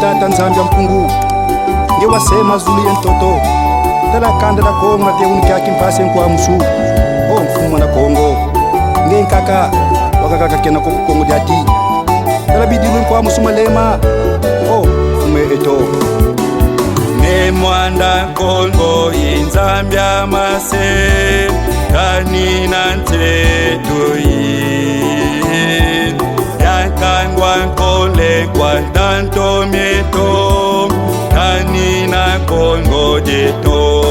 tata nzambi ya mpungu nge wasema zulu yentoto tala kanda la Kongo na teuni kaki mpase kwa musu o mfumo na Kongo nge nkaka wakaka kena ko Kongo diati tala bidilu kwa musu malema o fume eto ne mwanda Kongo inzambia mase kanina ntetu yakangwa nkole kwa tanto mieto kanina Kongo jeto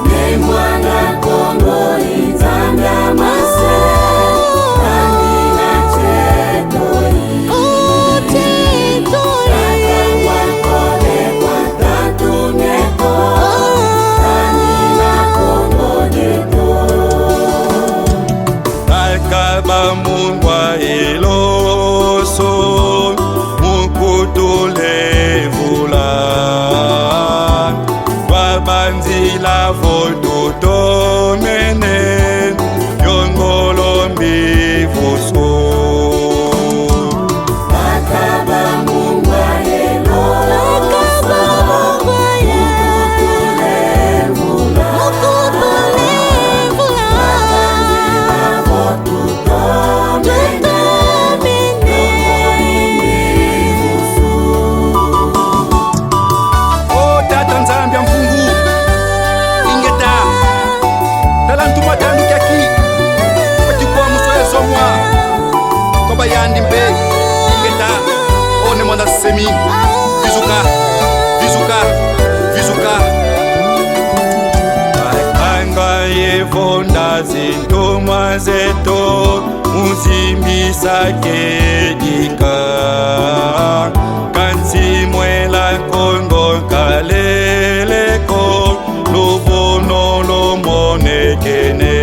ne mwanda Kongo inzambia mase kanina ntetu yakangwa nkole kwa tanto mieto kanina Kongo jeto kalkaba mungwa iloso mukutule vula wabanzila votuto mene yongolo mbivuso Akaba mungwa iloso mukutule vula wabanzila votuto mene o tata nzambi ya mpungu ingeta tala ntuma tandu kaki kwa muso ezomwa kwa bayandi mbe ingeta o ne mwana semi vizuka Anga yevonda zintomwa zeto muzimbisa kedika kansi mwela Kongo kaleleko lubono lomonekene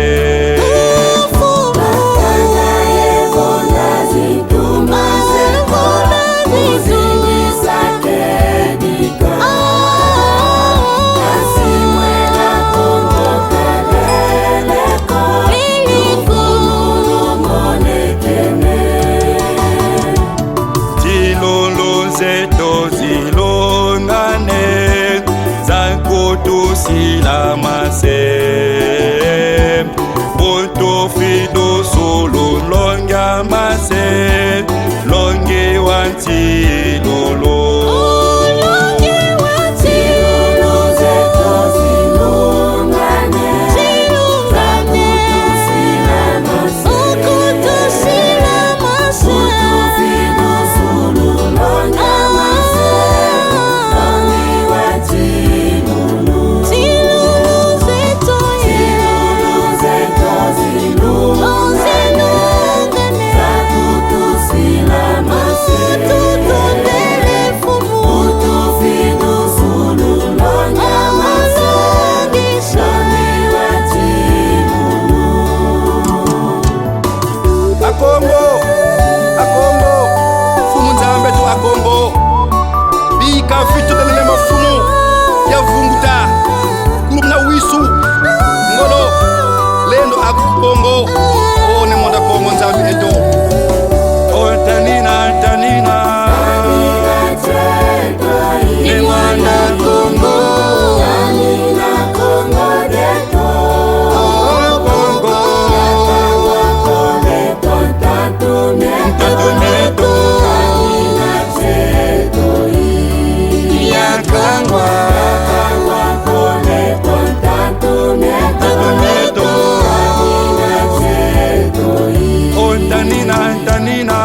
zilongane zakutusila mase buntu fidu sulu longa mase longe wantilolo Akongo fumu nzambe tu Akongo bika fitu telele mafumu ya vunguta kulumna wisu ngolo lendo akukongo o ne monda Kongo nzambe eto o tanina ne mwana Kongo Tanina